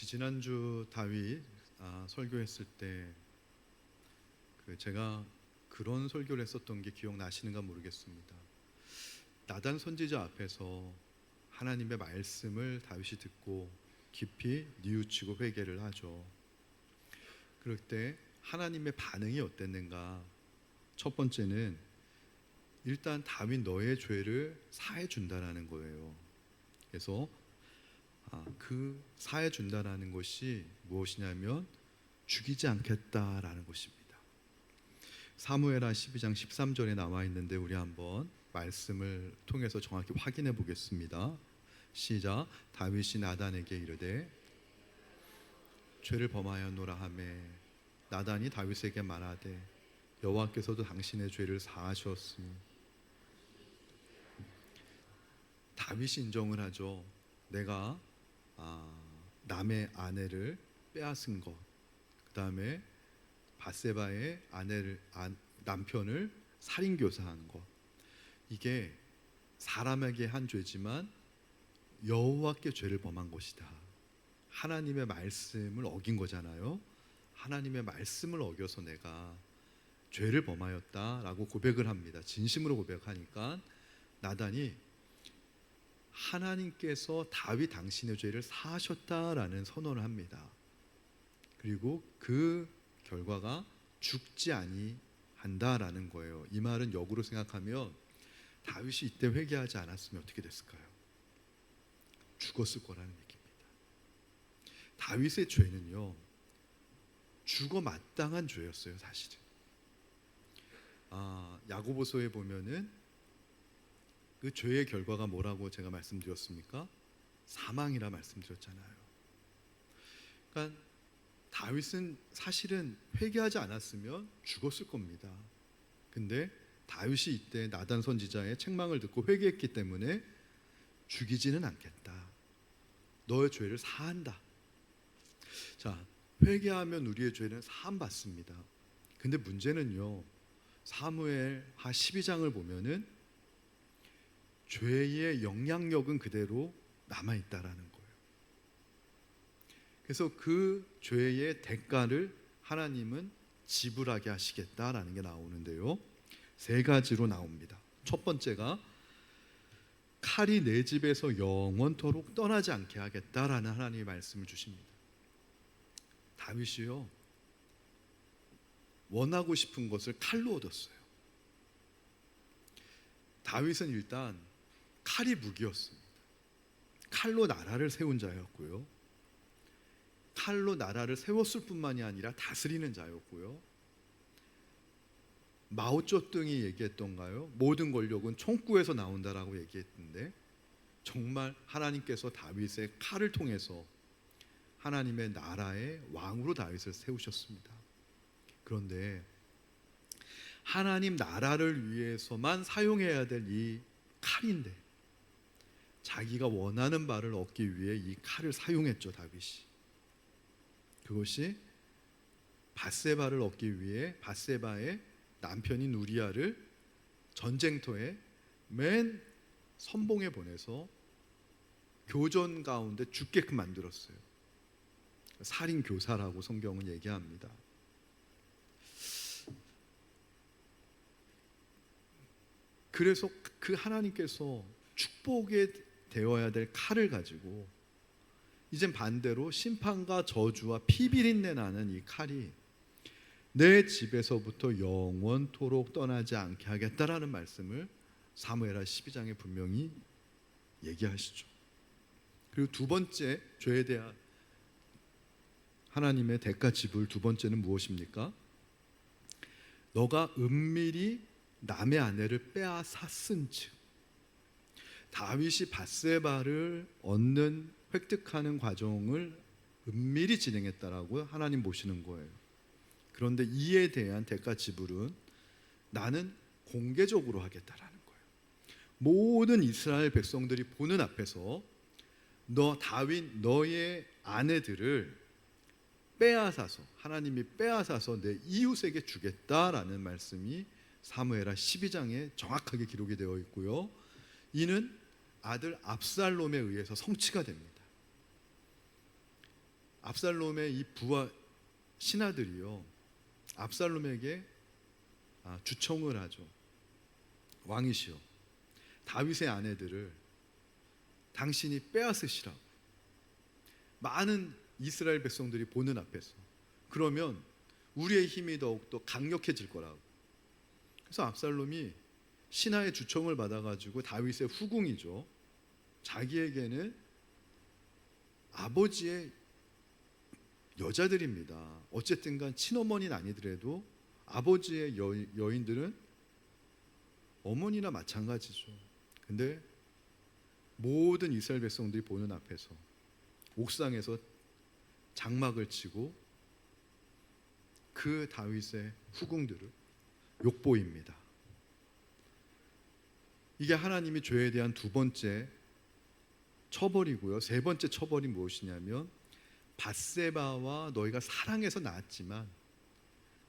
지난주 다윗 설교했을 때 제가 그런 설교를 했었던 게 기억나시는가 모르겠습니다. 나단 선지자 앞에서 하나님의 말씀을 다윗이 듣고 깊이 뉘우치고 회개를 하죠. 그럴 때 하나님의 반응이 어땠는가? 첫 번째는 일단 다윗 너의 죄를 사해 준다라는 거예요. 그래서 그 사해 준다라는 것이 무엇이냐면 죽이지 않겠다라는 것입니다. 사무엘하 12장 13절에 나와 있는데 우리 한번 말씀을 통해서 정확히 확인해 보겠습니다. 시작. 다윗이 나단에게 이르되 죄를 범하였노라 하매 나단이 다윗에게 말하되 여호와께서도 당신의 죄를 사하셨으니. 다윗이 인정을 하죠. 내가 남의 아내를 빼앗은 것, 그 다음에 밧세바의 남편을 살인교사한 것, 이게 사람에게 한 죄지만 여호와께 죄를 범한 것이다. 하나님의 말씀을 어긴 거잖아요. 하나님의 말씀을 어겨서 내가 죄를 범하였다라고 고백을 합니다. 진심으로 고백하니까 나단이 하나님께서 다윗 당신의 죄를 사하셨다라는 선언을 합니다. 그리고 그 결과가 죽지 아니한다라는 거예요. 이 말은 역으로 생각하면 다윗이 이때 회개하지 않았으면 어떻게 됐을까요? 죽었을 거라는 얘기입니다. 다윗의 죄는요, 죽어 마땅한 죄였어요, 사실은. 야고보서에 보면은 그 죄의 결과가 뭐라고 제가 말씀드렸습니까? 사망이라 말씀드렸잖아요. 그러니까 다윗은 사실은 회개하지 않았으면 죽었을 겁니다. 근데 다윗이 이때 나단 선지자의 책망을 듣고 회개했기 때문에 죽이지는 않겠다. 너의 죄를 사한다. 자, 회개하면 우리의 죄는 사함 받습니다. 근데 문제는요, 사무엘하 12장을 보면은 죄의 영향력은 그대로 남아있다라는 거예요. 그래서 그 죄의 대가를 하나님은 지불하게 하시겠다라는 게 나오는데요, 세 가지로 나옵니다. 첫 번째가 칼이 내 집에서 영원토록 떠나지 않게 하겠다라는 하나님의 말씀을 주십니다. 다윗이요, 원하고 싶은 것을 칼로 얻었어요. 다윗은 일단 칼이 무기였습니다. 칼로 나라를 세운 자였고요, 칼로 나라를 세웠을 뿐만이 아니라 다스리는 자였고요, 마오쩌둥이 얘기했던가요? 모든 권력은 총구에서 나온다라고 얘기했는데 정말 하나님께서 다윗의 칼을 통해서 하나님의 나라의 왕으로 다윗을 세우셨습니다. 그런데 하나님 나라를 위해서만 사용해야 될 이 칼인데 자기가 원하는 바를 얻기 위해 이 칼을 사용했죠, 다윗이. 그것이 밧세바를 얻기 위해 밧세바의 남편인 우리아를 전쟁터에 맨 선봉에 보내서 교전 가운데 죽게끔 만들었어요. 살인교사라고 성경은 얘기합니다. 그래서 그 하나님께서 축복에 되어야 될 칼을 가지고 이젠 반대로 심판과 저주와 피비린내 나는 이 칼이 내 집에서부터 영원토록 떠나지 않게 하겠다라는 말씀을 사무엘하 12장에 분명히 얘기하시죠. 그리고 두 번째 죄에 대한 하나님의 대가 지불, 두 번째는 무엇입니까? 너가 은밀히 남의 아내를 빼앗았은즉. 다윗이 밧세바를 얻는 획득하는 과정을 은밀히 진행했다라고 하나님 보시는 거예요. 그런데 이에 대한 대가 지불은 나는 공개적으로 하겠다라는 거예요. 모든 이스라엘 백성들이 보는 앞에서 너 다윗 너의 아내들을 빼앗아서, 하나님이 빼앗아서 내 이웃에게 주겠다라는 말씀이 사무엘하 12장에 정확하게 기록이 되어 있고요, 이는 아들 압살롬에 의해서 성취가 됩니다. 압살롬의 이 부하 신하들이요, 압살롬에게 주청을 하죠. 왕이시여, 다윗의 아내들을 당신이 빼앗으시라고. 많은 이스라엘 백성들이 보는 앞에서. 그러면 우리의 힘이 더욱더 강력해질 거라고. 그래서 압살롬이 신하의 주청을 받아가지고 다윗의 후궁이죠, 자기에게는 아버지의 여자들입니다. 어쨌든 간 친어머니는 아니더라도 아버지의 여인들은 어머니나 마찬가지죠. 근데 모든 이스라엘 백성들이 보는 앞에서 옥상에서 장막을 치고 그 다윗의 후궁들을 욕보입니다. 이게 하나님이 죄에 대한 두 번째 처벌이고요. 세 번째 처벌이 무엇이냐면, 밧세바와 너희가 사랑해서 낳았지만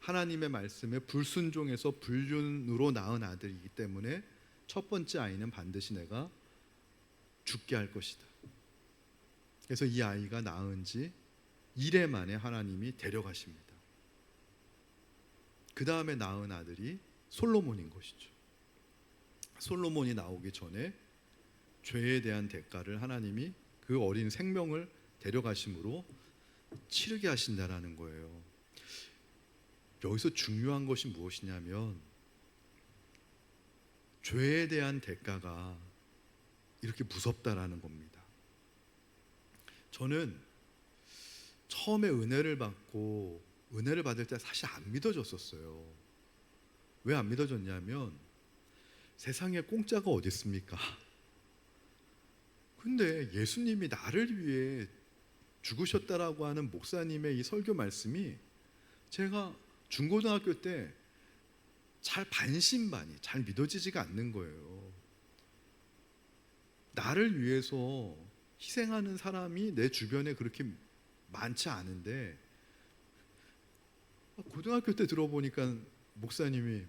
하나님의 말씀에 불순종해서 불륜으로 낳은 아들이기 때문에 첫 번째 아이는 반드시 내가 죽게 할 것이다. 그래서 이 아이가 낳은 지 1회 만에 하나님이 데려가십니다. 그 다음에 낳은 아들이 솔로몬인 것이죠. 솔로몬이 나오기 전에 죄에 대한 대가를 하나님이 그 어린 생명을 데려가심으로 치르게 하신다라는 거예요. 여기서 중요한 것이 무엇이냐면, 죄에 대한 대가가 이렇게 무섭다라는 겁니다. 저는 처음에 은혜를 받을 때 사실 안 믿어졌었어요. 왜 안 믿어졌냐면, 세상에 공짜가 어디 있습니까? 근데 예수님이 나를 위해 죽으셨다라고 하는 목사님의 이 설교 말씀이 제가 중고등학교 때 잘 반신반의, 잘 믿어지지가 않는 거예요. 나를 위해서 희생하는 사람이 내 주변에 그렇게 많지 않은데, 고등학교 때 들어보니까 목사님이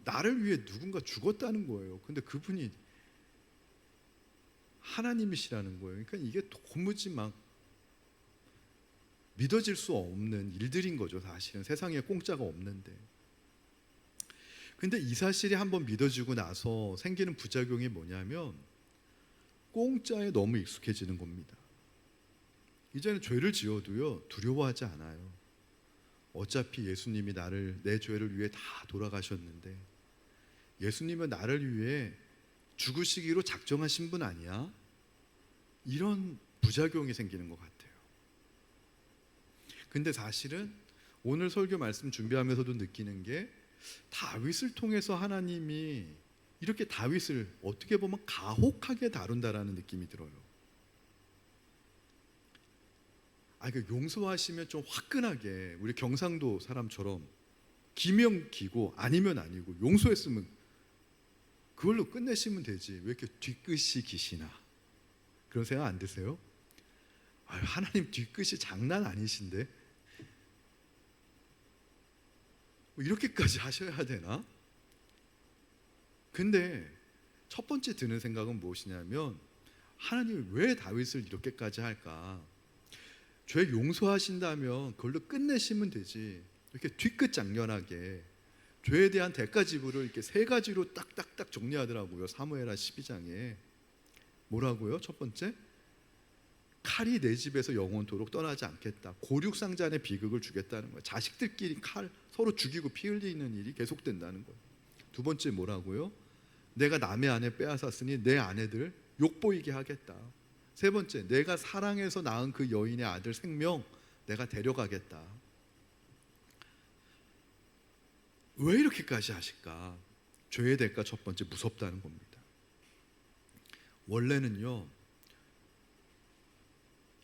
나를 위해 누군가 죽었다는 거예요. 근데 그분이 하나님이시라는 거예요. 그러니까 이게 도무지 막 믿어질 수 없는 일들인 거죠. 사실은 세상에 공짜가 없는데. 근데 이 사실이 한번 믿어지고 나서 생기는 부작용이 뭐냐면, 공짜에 너무 익숙해지는 겁니다. 이제는 죄를 지어도요, 두려워하지 않아요. 어차피 예수님이 내 죄를 위해 다 돌아가셨는데, 예수님은 나를 위해 죽으시기로 작정하신 분 아니야? 이런 부작용이 생기는 것 같아요. 근데 사실은 오늘 설교 말씀 준비하면서도 느끼는 게, 다윗을 통해서 하나님이 이렇게 다윗을 어떻게 보면 가혹하게 다룬다라는 느낌이 들어요. 용서하시면 좀 화끈하게, 우리 경상도 사람처럼 기면 기고 아니면 아니고, 용서했으면 그걸로 끝내시면 되지, 왜 이렇게 뒤끝이 기시나? 그런 생각 안 드세요? 하나님 뒤끝이 장난 아니신데 이렇게까지 하셔야 되나? 근데 첫 번째 드는 생각은 무엇이냐면, 하나님이 왜 다윗을 이렇게까지 할까? 죄 용서하신다면 그걸로 끝내시면 되지, 이렇게 뒤끝장렬하게 죄에 대한 대가 지불을 이렇게 세 가지로 딱딱딱 정리하더라고요. 사무엘하 12장에 뭐라고요? 첫 번째, 칼이 내 집에서 영원토록 떠나지 않겠다. 고륙상잔의 비극을 주겠다는 거예요. 자식들끼리 칼 서로 죽이고 피 흘리는 일이 계속된다는 거예요. 두 번째 뭐라고요? 내가 남의 아내 빼앗았으니 내 아내들 욕보이게 하겠다. 세 번째, 내가 사랑해서 낳은 그 여인의 아들 생명 내가 데려가겠다. 왜 이렇게까지 하실까? 죄의 대가 첫 번째, 무섭다는 겁니다. 원래는요,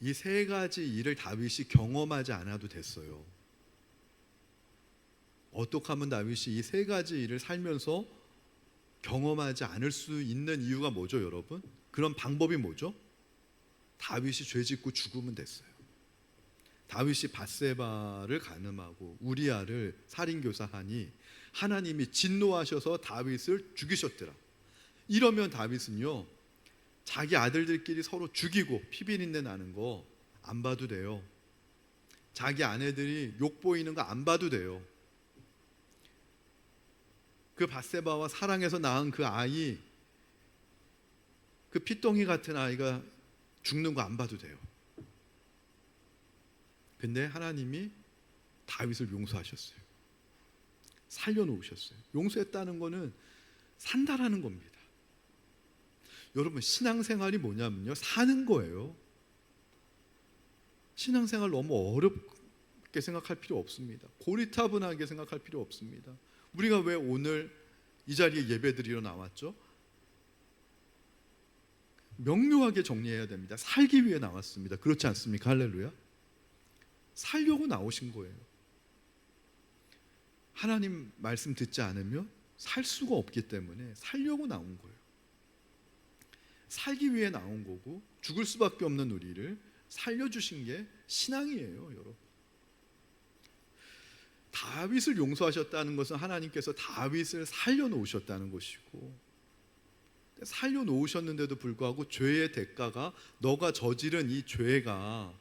이 세 가지 일을 다윗이 경험하지 않아도 됐어요. 어떻게 하면 다윗이 이 세 가지 일을 살면서 경험하지 않을 수 있는 이유가 뭐죠, 여러분? 그런 방법이 뭐죠? 다윗이 죄 짓고 죽으면 됐어요. 다윗이 밧세바를 간음하고 우리아를 살인교사하니 하나님이 진노하셔서 다윗을 죽이셨더라. 이러면 다윗은요, 자기 아들들끼리 서로 죽이고 피비린내 나는 거 안 봐도 돼요. 자기 아내들이 욕 보이는 거 안 봐도 돼요. 그 밧세바와 사랑해서 낳은 그 아이, 그 피덩이 같은 아이가 죽는 거 안 봐도 돼요. 근데 하나님이 다윗을 용서하셨어요. 살려놓으셨어요. 용서했다는 거는 산다라는 겁니다. 여러분, 신앙생활이 뭐냐면요, 사는 거예요. 신앙생활 너무 어렵게 생각할 필요 없습니다. 고리타분하게 생각할 필요 없습니다. 우리가 왜 오늘 이 자리에 예배드리러 나왔죠? 명료하게 정리해야 됩니다. 살기 위해 나왔습니다. 그렇지 않습니까? 할렐루야. 살려고 나오신 거예요. 하나님 말씀 듣지 않으면 살 수가 없기 때문에 살려고 나온 거예요. 살기 위해 나온 거고, 죽을 수밖에 없는 우리를 살려주신 게 신앙이에요, 여러분. 다윗을 용서하셨다는 것은 하나님께서 다윗을 살려놓으셨다는 것이고, 살려놓으셨는데도 불구하고 죄의 대가가, 너가 저지른 이 죄가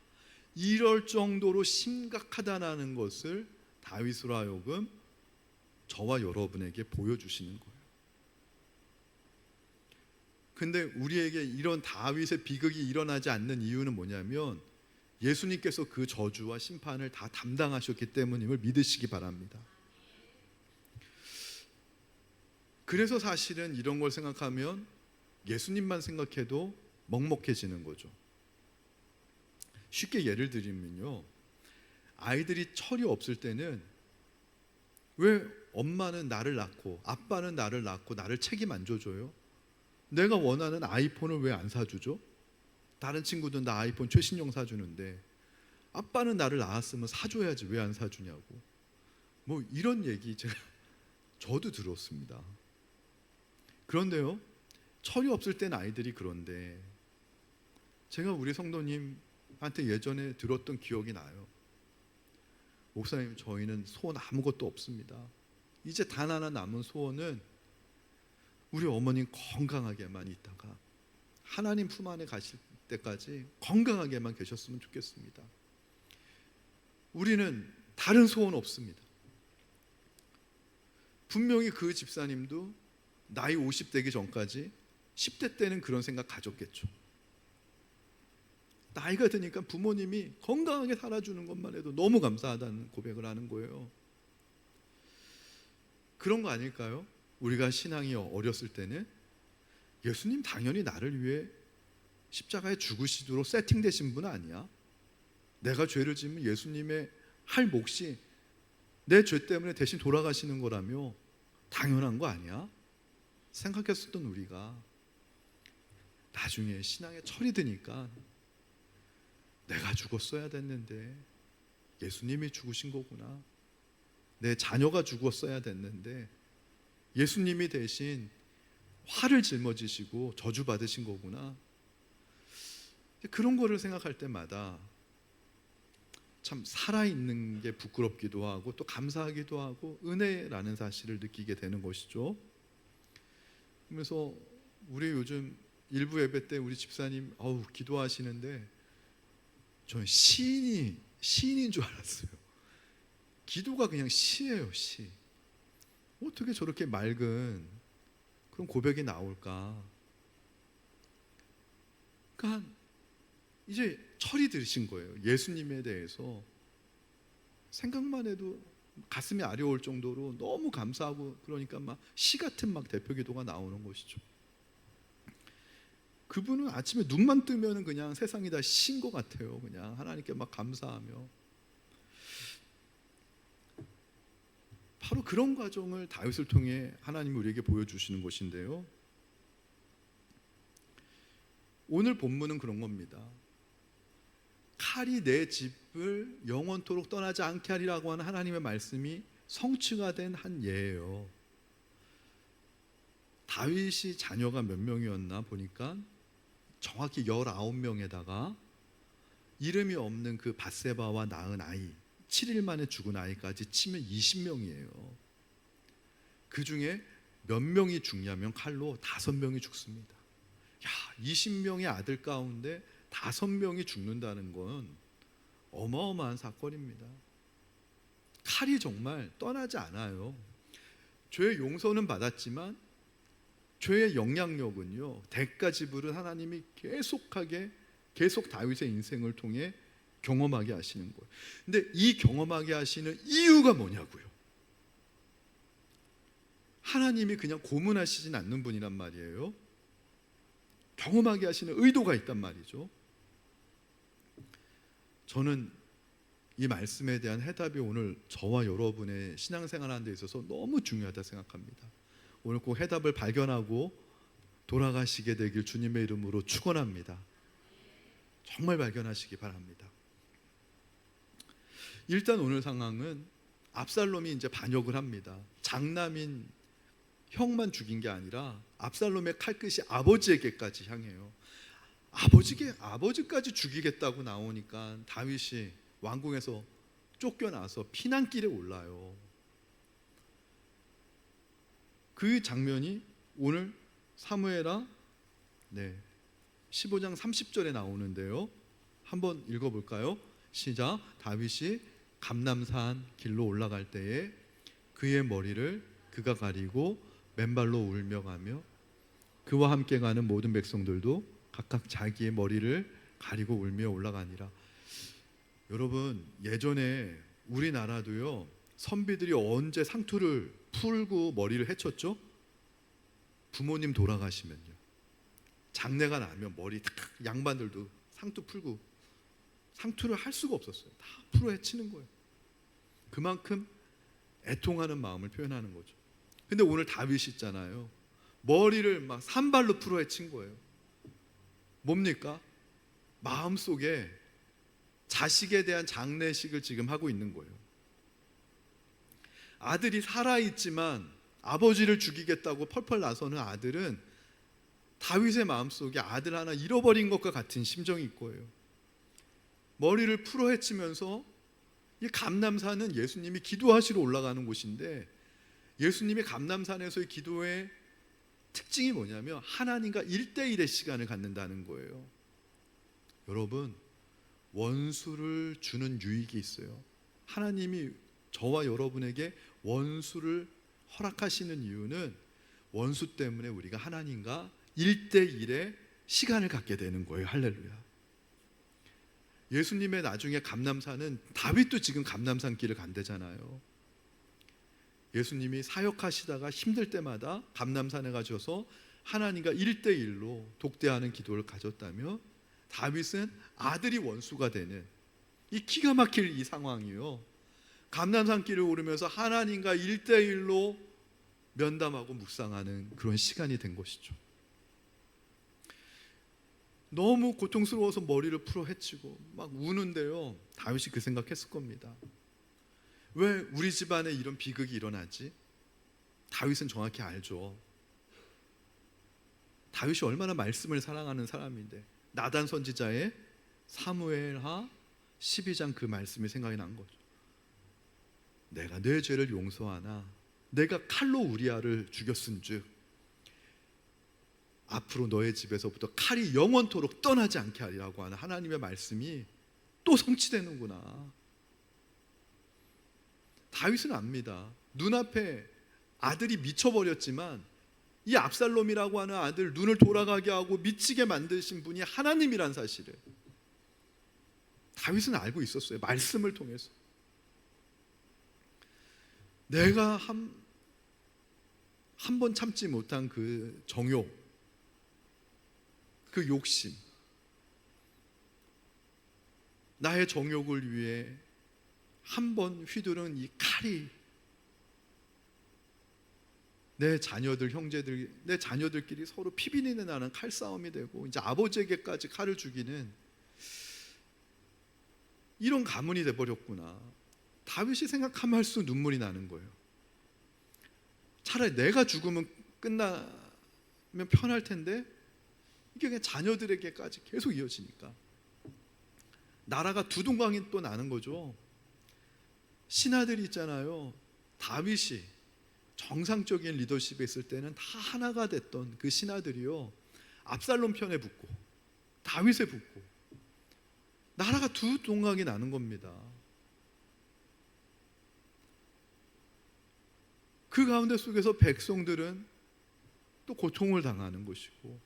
이럴 정도로 심각하다는 것을 다윗으로 하여금 저와 여러분에게 보여주시는 거예요. 근데 우리에게 이런 다윗의 비극이 일어나지 않는 이유는 뭐냐면, 예수님께서 그 저주와 심판을 다 담당하셨기 때문임을 믿으시기 바랍니다. 그래서 사실은 이런 걸 생각하면 예수님만 생각해도 먹먹해지는 거죠. 쉽게 예를 들면요, 아이들이 철이 없을 때는 왜 엄마는 나를 낳고 아빠는 나를 낳고 나를 책임 안 져줘요? 내가 원하는 아이폰을 왜 안 사주죠? 다른 친구들은 나 아이폰 최신형 사주는데 아빠는 나를 낳았으면 사줘야지 왜 안 사주냐고, 뭐 이런 얘기 저도 들었습니다. 그런데요, 철이 없을 땐 아이들이 그런데 제가 우리 성도님한테 예전에 들었던 기억이 나요. 목사님, 저희는 소원 아무것도 없습니다. 이제 단 하나 남은 소원은 우리 어머님 건강하게만 있다가 하나님 품 안에 가실 때까지 건강하게만 계셨으면 좋겠습니다. 우리는 다른 소원 없습니다. 분명히 그 집사님도 나이 50 되기 전까지 10대 때는 그런 생각 가졌겠죠. 나이가 드니까 부모님이 건강하게 살아주는 것만 해도 너무 감사하다는 고백을 하는 거예요. 그런 거 아닐까요? 우리가 신앙이 어렸을 때는 예수님 당연히 나를 위해 십자가에 죽으시도록 세팅되신 분 아니야? 내가 죄를 지으면 예수님의 할 몫이 내 죄 때문에 대신 돌아가시는 거라며 당연한 거 아니야? 생각했었던 우리가 나중에 신앙에 철이 드니까 내가 죽었어야 됐는데 예수님이 죽으신 거구나, 내 자녀가 죽었어야 됐는데 예수님이 대신 화를 짊어지시고 저주받으신 거구나, 그런 거를 생각할 때마다 참 살아있는 게 부끄럽기도 하고 또 감사하기도 하고 은혜라는 사실을 느끼게 되는 것이죠. 그래서 우리 요즘 일부 예배 때 우리 집사님 기도하시는데 저는 시인인 줄 알았어요. 기도가 그냥 시예요, 시. 어떻게 저렇게 맑은 그런 고백이 나올까? 그러니까 이제 철이 들으신 거예요. 예수님에 대해서 생각만 해도 가슴이 아려올 정도로 너무 감사하고, 그러니까 막 시 같은 막 대표 기도가 나오는 것이죠. 그분은 아침에 눈만 뜨면 그냥 세상이 다 시인 것 같아요. 그냥 하나님께 막 감사하며. 바로 그런 과정을 다윗을 통해 하나님이 우리에게 보여주시는 것인데요, 오늘 본문은 그런 겁니다. 칼이 내 집을 영원토록 떠나지 않게 하리라고 하는 하나님의 말씀이 성취가 된 한 예예요. 다윗이 자녀가 몇 명이었나 보니까 정확히 19명에다가 이름이 없는 그 밧세바와 낳은 아이, 7일 만에 죽은 아이까지 치면 20명이에요. 그 중에 몇 명이 죽냐면 칼로 5명이 죽습니다. 20명의 아들 가운데 5명이 죽는다는 건 어마어마한 사건입니다. 칼이 정말 떠나지 않아요. 죄의 용서는 받았지만 죄의 영향력은요, 대가 지불은 하나님이 계속 다윗의 인생을 통해 경험하게 하시는 거예요. 근데 이 경험하게 하시는 이유가 뭐냐고요? 하나님이 그냥 고문하시진 않는 분이란 말이에요. 경험하게 하시는 의도가 있단 말이죠. 저는 이 말씀에 대한 해답이 오늘 저와 여러분의 신앙생활하는 데 있어서 너무 중요하다 생각합니다. 오늘 꼭 해답을 발견하고 돌아가시게 되길 주님의 이름으로 축원합니다. 정말 발견하시기 바랍니다. 일단 오늘 상황은 압살롬이 이제 반역을 합니다. 장남인 형만 죽인 게 아니라 압살롬의 칼끝이 아버지에게까지 향해요. 아버지까지 죽이겠다고 나오니까 다윗이 왕궁에서 쫓겨나서 피난길에 올라요. 그 장면이 오늘 사무엘하 15장 30절에 나오는데요. 한번 읽어볼까요? 시작. 다윗이 감람산 길로 올라갈 때에 그의 머리를 그가 가리고 맨발로 울며 가며 그와 함께 가는 모든 백성들도 각각 자기의 머리를 가리고 울며 올라가니라. 여러분, 예전에 우리나라도요, 선비들이 언제 상투를 풀고 머리를 헤쳤죠? 부모님 돌아가시면요, 장례가 나면 머리 탁, 양반들도 상투 풀고, 상투를 할 수가 없었어요. 다 풀어 헤치는 거예요. 그만큼 애통하는 마음을 표현하는 거죠. 근데 오늘 다윗이 있잖아요, 머리를 막 산발로 풀어 헤친 거예요. 뭡니까? 마음속에 자식에 대한 장례식을 지금 하고 있는 거예요. 아들이 살아있지만 아버지를 죽이겠다고 펄펄 나서는 아들은 다윗의 마음속에 아들 하나 잃어버린 것과 같은 심정이 있고요. 머리를 풀어 헤치면서, 이 감람산은 예수님이 기도하시러 올라가는 곳인데, 예수님이 감람산에서의 기도의 특징이 뭐냐면 하나님과 1대1의 시간을 갖는다는 거예요. 여러분, 원수를 주는 유익이 있어요. 하나님이 저와 여러분에게 원수를 허락하시는 이유는 원수 때문에 우리가 하나님과 1대1의 시간을 갖게 되는 거예요. 할렐루야. 예수님의 나중에 감람산은 다윗도 지금 감람산 길을 간대잖아요. 예수님이 사역하시다가 힘들 때마다 감람산에 가셔서 하나님과 1대1로 독대하는 기도를 가졌다며, 다윗은 아들이 원수가 되는 이 기가 막힐 이 상황이요, 감람산 길을 오르면서 하나님과 1대1로 면담하고 묵상하는 그런 시간이 된 것이죠. 너무 고통스러워서 머리를 풀어 헤치고 막 우는데요, 다윗이 그 생각했을 겁니다. 왜 우리 집안에 이런 비극이 일어나지? 다윗은 정확히 알죠. 다윗이 얼마나 말씀을 사랑하는 사람인데, 나단 선지자의 사무엘하 12장 그 말씀이 생각이 난 거죠. 내가 내 죄를 용서하나 내가 칼로 우리아를 죽였은즉 앞으로 너의 집에서부터 칼이 영원토록 떠나지 않게 하리라고 하는 하나님의 말씀이 또 성취되는구나. 다윗은 압니다. 눈앞에 아들이 미쳐버렸지만 이 압살롬이라고 하는 아들 눈을 돌아가게 하고 미치게 만드신 분이 하나님이란 사실을 다윗은 알고 있었어요. 말씀을 통해서. 내가 한 번 참지 못한 그 정욕, 그 욕심, 나의 정욕을 위해 한 번 휘두른 이 칼이 내 자녀들, 형제들, 내 자녀들끼리 서로 피비린내 나는 칼싸움이 되고 이제 아버지에게까지 칼을 죽이는 이런 가문이 돼버렸구나. 다윗이 생각하면 할수록 눈물이 나는 거예요. 차라리 내가 죽으면 끝나면 편할 텐데 이게 그냥 자녀들에게까지 계속 이어지니까 나라가 두동강이 또 나는 거죠. 신하들이 있잖아요. 다윗이 정상적인 리더십에 있을 때는 다 하나가 됐던 그 신하들이요, 압살롬 편에 붙고 다윗에 붙고 나라가 두 동강이 나는 겁니다. 그 가운데 속에서 백성들은 또 고통을 당하는 것이고,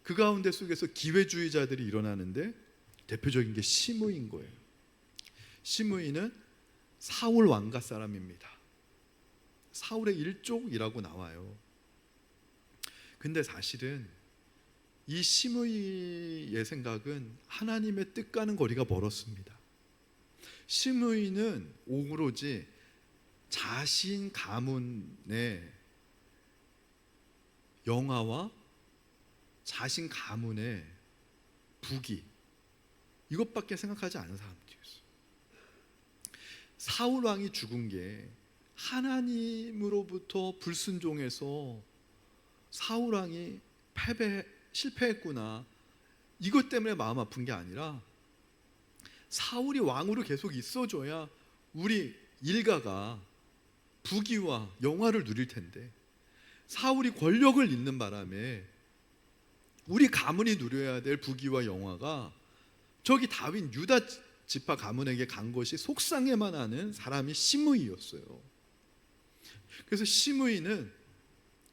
그 가운데 속에서 기회주의자들이 일어나는데 대표적인 게 시므이인 거예요. 시므이는 사울 왕가 사람입니다. 사울의 일족이라고 나와요. 근데 사실은 이 시므이의 생각은 하나님의 뜻과는 거리가 멀었습니다. 시므이는 오로지 자신 가문의 영화와 자신 가문의 부귀, 이것밖에 생각하지 않은 사람들이었어요. 사울 왕이 죽은 게 하나님으로부터 불순종해서 사울 왕이 실패했구나, 이것 때문에 마음 아픈 게 아니라 사울이 왕으로 계속 있어줘야 우리 일가가 부귀와 영화를 누릴 텐데, 사울이 권력을 잃는 바람에 우리 가문이 누려야 될 부귀와 영화가 저기 다윗 유다 지파 가문에게 간 것이 속상해만 하는 사람이 시므이였어요. 그래서 시므이는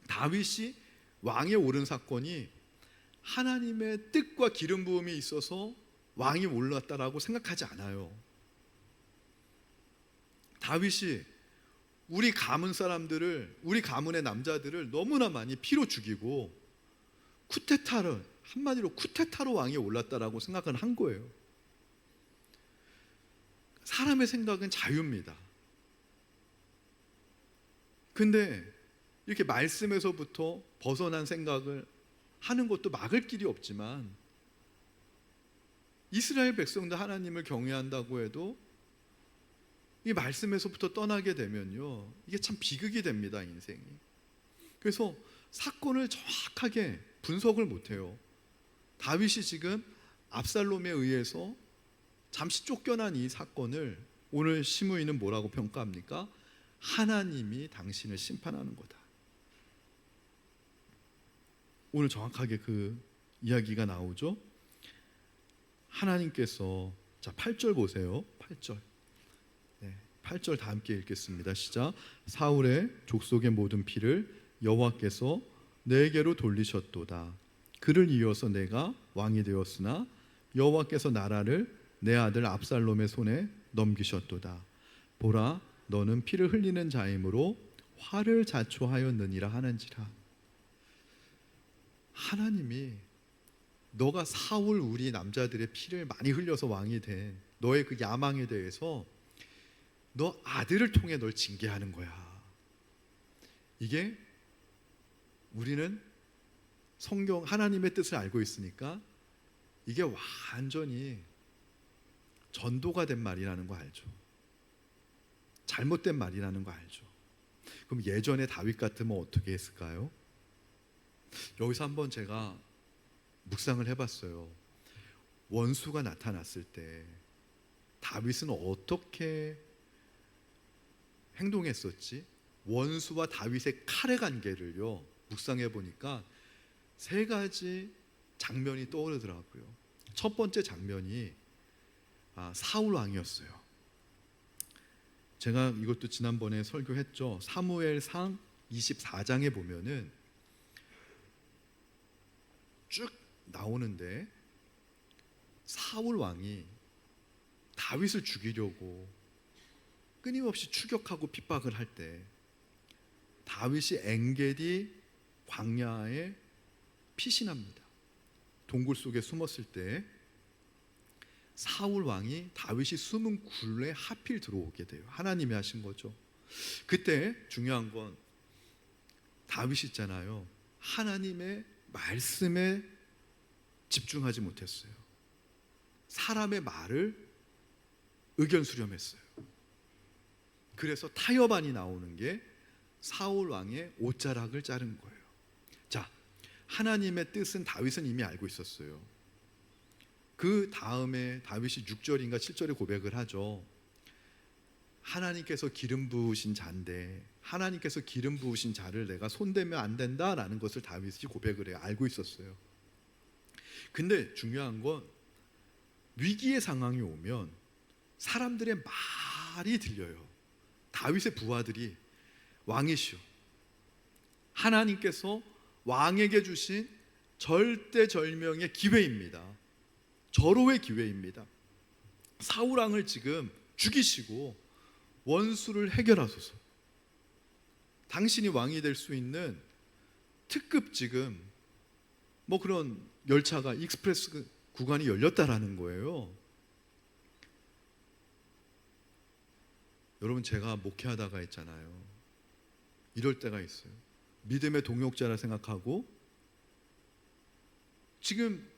다윗이 왕에 오른 사건이 하나님의 뜻과 기름 부음이 있어서 왕이 올랐다라고 생각하지 않아요. 다윗이 우리 가문 사람들을, 우리 가문의 남자들을 너무나 많이 피로 죽이고 쿠데타를, 한마디로 쿠데타로 왕이 올랐다라고 생각은 한 거예요. 사람의 생각은 자유입니다. 근데 이렇게 말씀에서부터 벗어난 생각을 하는 것도 막을 길이 없지만, 이스라엘 백성도 하나님을 경외한다고 해도 이 말씀에서부터 떠나게 되면요, 이게 참 비극이 됩니다, 인생이. 그래서 사건을 정확하게 분석을 못해요. 다윗이 지금 압살롬에 의해서 잠시 쫓겨난 이 사건을 오늘 시므이는 뭐라고 평가합니까? 하나님이 당신을 심판하는 거다. 오늘 정확하게 그 이야기가 나오죠. 하나님께서, 자 8절 보세요. 8절. 8절 다 함께 읽겠습니다. 시작. 사울의 족속의 모든 피를 여호와께서 내게로 돌리셨도다. 그를 이어서 내가 왕이 되었으나 여호와께서 나라를 내 아들 압살롬의 손에 넘기셨도다. 보라, 너는 피를 흘리는 자이므로 화를 자초하였느니라 하는지라. 하나님이 너가 사울 우리 남자들의 피를 많이 흘려서 왕이 된 너의 그 야망에 대해서 너 아들을 통해 널 징계하는 거야. 이게 우리는 성경 하나님의 뜻을 알고 있으니까 이게 완전히 전도가 된 말이라는 거 알죠. 잘못된 말이라는 거 알죠. 그럼 예전에 다윗 같으면 어떻게 했을까요? 여기서 한번 제가 묵상을 해봤어요. 원수가 나타났을 때 다윗은 어떻게 행동했었지? 원수와 다윗의 칼의 관계를요 묵상해 보니까 세 가지 장면이 떠오르더라고요. 첫 번째 장면이 사울 왕이었어요. 제가 이것도 지난번에 설교했죠. 사무엘상 24장에 보면은 쭉 나오는데 사울 왕이 다윗을 죽이려고 끊임없이 추격하고 핍박을 할 때 다윗이 엔게디 광야에 피신합니다. 동굴 속에 숨었을 때 사울 왕이 다윗이 숨은 굴에 하필 들어오게 돼요. 하나님이 하신 거죠. 그때 중요한 건 다윗이 있잖아요. 하나님의 말씀에 집중하지 못했어요. 사람의 말을 의견 수렴했어요. 그래서 타협안이 나오는 게 사울 왕의 옷자락을 자른 거예요. 자, 하나님의 뜻은 다윗은 이미 알고 있었어요. 그 다음에 다윗이 6절인가 7절에 고백을 하죠. 하나님께서 기름 부으신 자인데 하나님께서 기름 부으신 자를 내가 손대면 안 된다라는 것을 다윗이 고백을 해요. 알고 있었어요. 근데 중요한 건 위기의 상황이 오면 사람들의 말이 들려요. 다윗의 부하들이 왕이시오, 하나님께서 왕에게 주신 절대절명의 기회입니다. 절호의 기회입니다. 사울 왕을 지금 죽이시고 원수를 해결하소서. 당신이 왕이 될 수 있는 특급 지금 그런 열차가 익스프레스 구간이 열렸다라는 거예요. 여러분, 제가 목회하다가 있잖아요, 이럴 때가 있어요. 믿음의 동역자라 생각하고 지금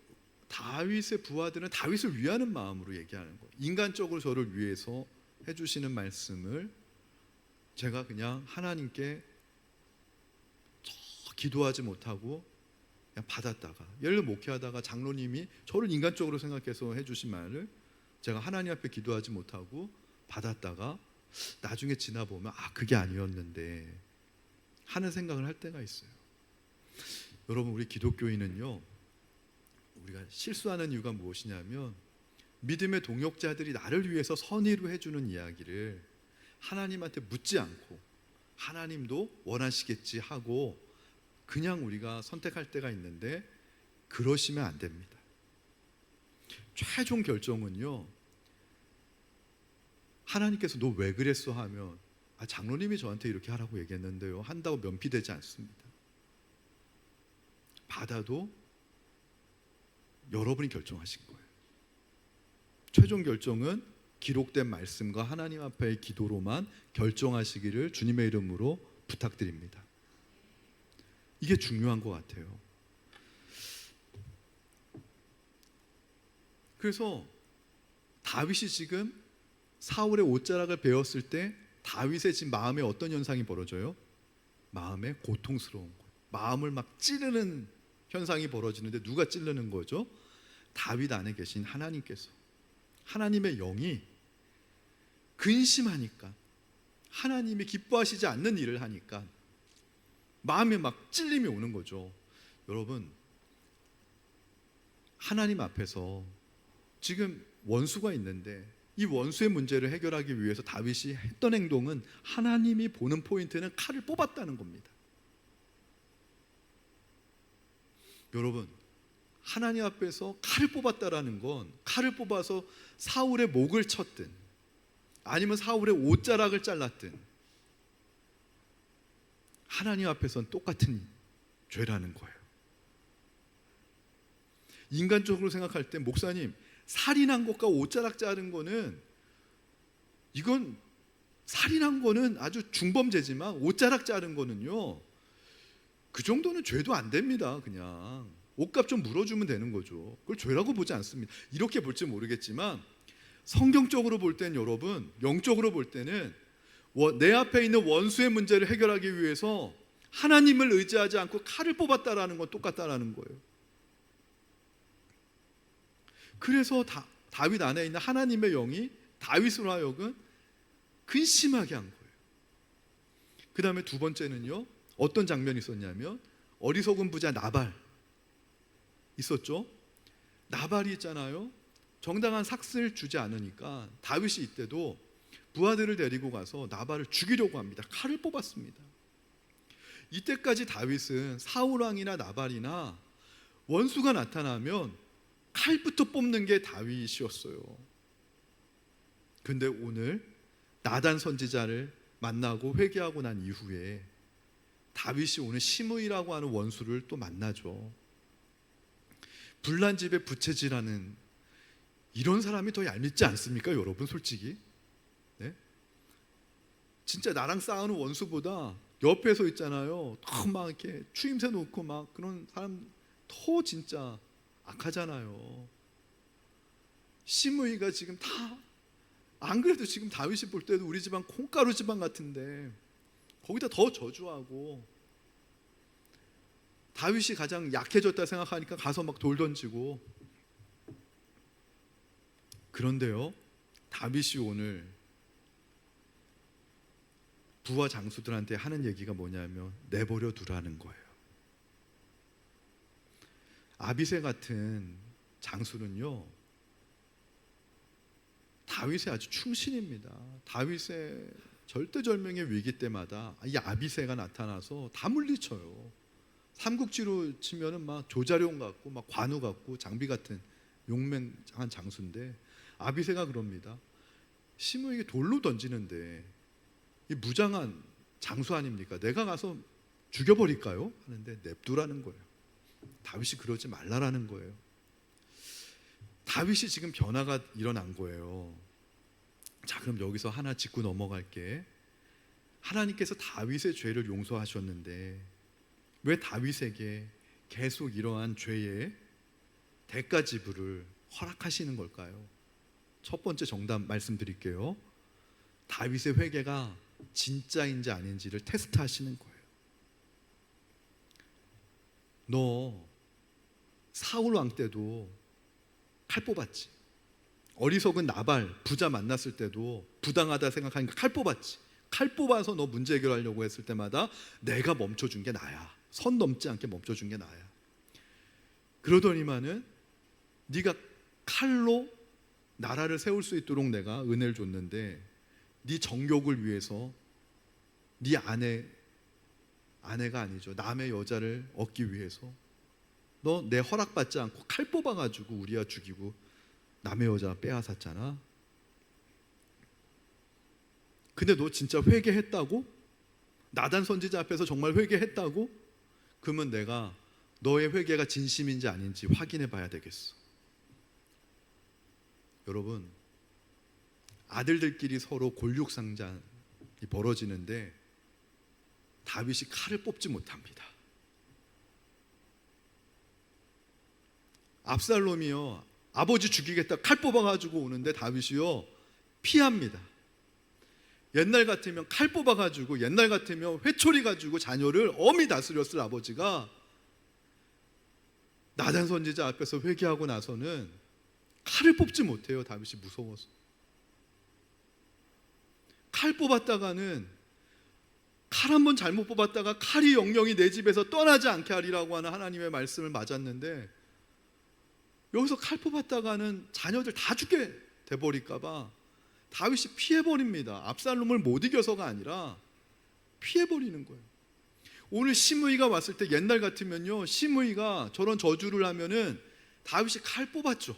다윗의 부하들은 다윗을 위하는 마음으로 얘기하는 거예요. 인간적으로 저를 위해서 해주시는 말씀을 제가 그냥 하나님께 기도하지 못하고 그냥 받았다가, 예를 들어 목회하다가 장로님이 저를 인간적으로 생각해서 해주신 말을 제가 하나님 앞에 기도하지 못하고 받았다가 나중에 지나보면 그게 아니었는데 하는 생각을 할 때가 있어요. 여러분, 우리 기독교인은요, 우리가 실수하는 이유가 무엇이냐면 믿음의 동역자들이 나를 위해서 선의로 해주는 이야기를 하나님한테 묻지 않고 하나님도 원하시겠지 하고 그냥 우리가 선택할 때가 있는데, 그러시면 안 됩니다. 최종 결정은요, 하나님께서 너 왜 그랬어 하면 장로님이 저한테 이렇게 하라고 얘기했는데요 한다고 면피되지 않습니다. 받아도 여러분이 결정하신 거예요. 최종 결정은 기록된 말씀과 하나님 앞에의 기도로만 결정하시기를 주님의 이름으로 부탁드립니다. 이게 중요한 것 같아요. 그래서 다윗이 지금 사울의 옷자락을 베었을 때 다윗의 지금 마음에 어떤 현상이 벌어져요? 마음에 고통스러운 거예요. 마음을 막 찌르는 현상이 벌어지는데 누가 찌르는 거죠? 다윗 안에 계신 하나님께서, 하나님의 영이 근심하니까, 하나님이 기뻐하시지 않는 일을 하니까 마음에 막 찔림이 오는 거죠. 여러분, 하나님 앞에서 지금 원수가 있는데 이 원수의 문제를 해결하기 위해서 다윗이 했던 행동은, 하나님이 보는 포인트는 칼을 뽑았다는 겁니다. 여러분, 하나님 앞에서 칼을 뽑았다라는 건 칼을 뽑아서 사울의 목을 쳤든 아니면 사울의 옷자락을 잘랐든 하나님 앞에서는 똑같은 죄라는 거예요. 인간적으로 생각할 때 목사님, 살인한 것과 옷자락 자른 거는, 이건 살인한 거는 아주 중범죄지만 옷자락 자른 거는요, 그 정도는 죄도 안 됩니다. 그냥 옷값 좀 물어주면 되는 거죠. 그걸 죄라고 보지 않습니다. 이렇게 볼지 모르겠지만 성경적으로 볼 때는, 여러분, 영적으로 볼 때는 내 앞에 있는 원수의 문제를 해결하기 위해서 하나님을 의지하지 않고 칼을 뽑았다라는 건 똑같다라는 거예요. 그래서 다윗 안에 있는 하나님의 영이 다윗으로 하여금 근심하게 한 거예요. 그 다음에 두 번째는요, 어떤 장면이 있었냐면 어리석은 부자 나발 있었죠. 나발이 있잖아요, 정당한 삭슬 주지 않으니까 다윗이 이때도 부하들을 데리고 가서 나발을 죽이려고 합니다. 칼을 뽑았습니다. 이때까지 다윗은 사울왕이나 나발이나 원수가 나타나면 칼부터 뽑는 게 다윗이었어요. 근데 오늘 나단 선지자를 만나고 회개하고 난 이후에 다윗이 오늘 시므이라고 하는 원수를 또 만나죠. 불난 집에 부채질하는 이런 사람이 더 얄밉지 않습니까, 여러분? 솔직히 네? 진짜 나랑 싸우는 원수보다 옆에서 있잖아요, 더 막 이렇게 추임새 놓고 막 그런 사람 더 진짜 악하잖아요. 시므이가 지금 다, 안 그래도 지금 다윗이 볼 때도 우리 집안 콩가루 집안 같은데 거기다 더 저주하고, 다윗이 가장 약해졌다 생각하니까 가서 막 돌 던지고. 그런데요, 다윗이 오늘 부하 장수들한테 하는 얘기가 뭐냐면 내버려 두라는 거예요. 아비새 같은 장수는요, 다윗의 아주 충신입니다. 다윗의 절대절명의 위기 때마다 이 아비새가 나타나서 다 물리쳐요. 삼국지로 치면은 막 조자룡 같고 막 관우 같고 장비 같은 용맹한 장수인데, 아비새가 그럽니다. 시므에게 돌로 던지는데 이 무장한 장수 아닙니까? 내가 가서 죽여버릴까요? 하는데 냅두라는 거예요. 다윗이 그러지 말라라는 거예요. 다윗이 지금 변화가 일어난 거예요. 자, 그럼 여기서 하나 짚고 넘어갈게. 하나님께서 다윗의 죄를 용서하셨는데 왜 다윗에게 계속 이러한 죄의 대가 지불을 허락하시는 걸까요? 첫 번째 정답 말씀드릴게요. 다윗의 회개가 진짜인지 아닌지를 테스트하시는 거예요. 너 사울 왕 때도 칼 뽑았지. 어리석은 나발 부자 만났을 때도 부당하다 생각하니까 칼 뽑았지. 칼 뽑아서 너 문제 해결하려고 했을 때마다 내가 멈춰준 게 나야. 선 넘지 않게 멈춰준 게 나야. 그러더니만은 네가 칼로 나라를 세울 수 있도록 내가 은혜를 줬는데 네 정욕을 위해서 네 아내가 아니죠, 남의 여자를 얻기 위해서 너 내 허락받지 않고 칼 뽑아가지고 우리아 죽이고 남의 여자 빼앗았잖아. 근데 너 진짜 회개했다고? 나단 선지자 앞에서 정말 회개했다고? 그러면 내가 너의 회개가 진심인지 아닌지 확인해 봐야 되겠어. 여러분, 아들들끼리 서로 골육상장이 벌어지는데 다윗이 칼을 뽑지 못합니다. 압살롬이요, 아버지 죽이겠다 칼 뽑아가지고 오는데 다윗이요 피합니다. 옛날 같으면 칼 뽑아가지고, 옛날 같으면 회초리 가지고 자녀를 엄히 다스렸을 아버지가 나단 선지자 앞에서 회개하고 나서는 칼을 뽑지 못해요. 다윗이 무서워서. 칼 뽑았다가는, 칼 한 번 잘못 뽑았다가 칼이 영영이 내 집에서 떠나지 않게 하리라고 하는 하나님의 말씀을 맞았는데, 여기서 칼 뽑았다가는 자녀들 다 죽게 돼버릴까 봐 다윗이 피해버립니다. 압살롬을 못 이겨서가 아니라 피해버리는 거예요. 오늘 시므이가 왔을 때 옛날 같으면요, 시므이가 저런 저주를 하면은 다윗이 칼 뽑았죠.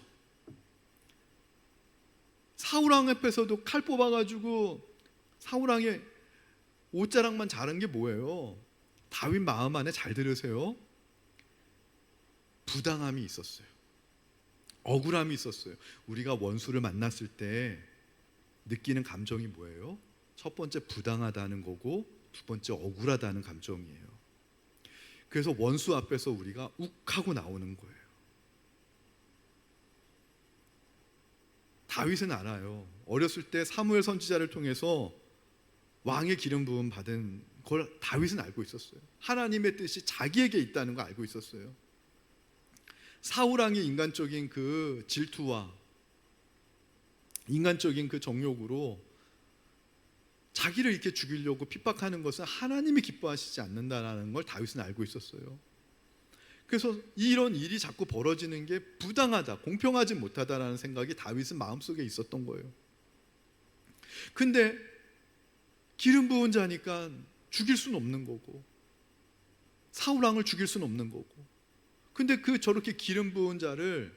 사울왕 앞에서도 칼 뽑아가지고 사울왕의 옷자락만 자른 게 뭐예요? 다윗 마음 안에, 잘 들으세요, 부당함이 있었어요. 억울함이 있었어요. 우리가 원수를 만났을 때 느끼는 감정이 뭐예요? 첫 번째 부당하다는 거고, 두 번째 억울하다는 감정이에요. 그래서 원수 앞에서 우리가 욱하고 나오는 거예요. 다윗은 알아요. 어렸을 때 사무엘 선지자를 통해서 왕의 기름 부음 받은 걸 다윗은 알고 있었어요. 하나님의 뜻이 자기에게 있다는 걸 알고 있었어요. 사울왕의 인간적인 그 질투와 인간적인 그 정욕으로 자기를 이렇게 죽이려고 핍박하는 것은 하나님이 기뻐하시지 않는다는 걸 다윗은 알고 있었어요. 그래서 이런 일이 자꾸 벌어지는 게 부당하다, 공평하지 못하다라는 생각이 다윗은 마음속에 있었던 거예요. 근데 기름 부은 자니까 죽일 수는 없는 거고, 사울왕을 죽일 수는 없는 거고, 근데 그 저렇게 기름 부은 자를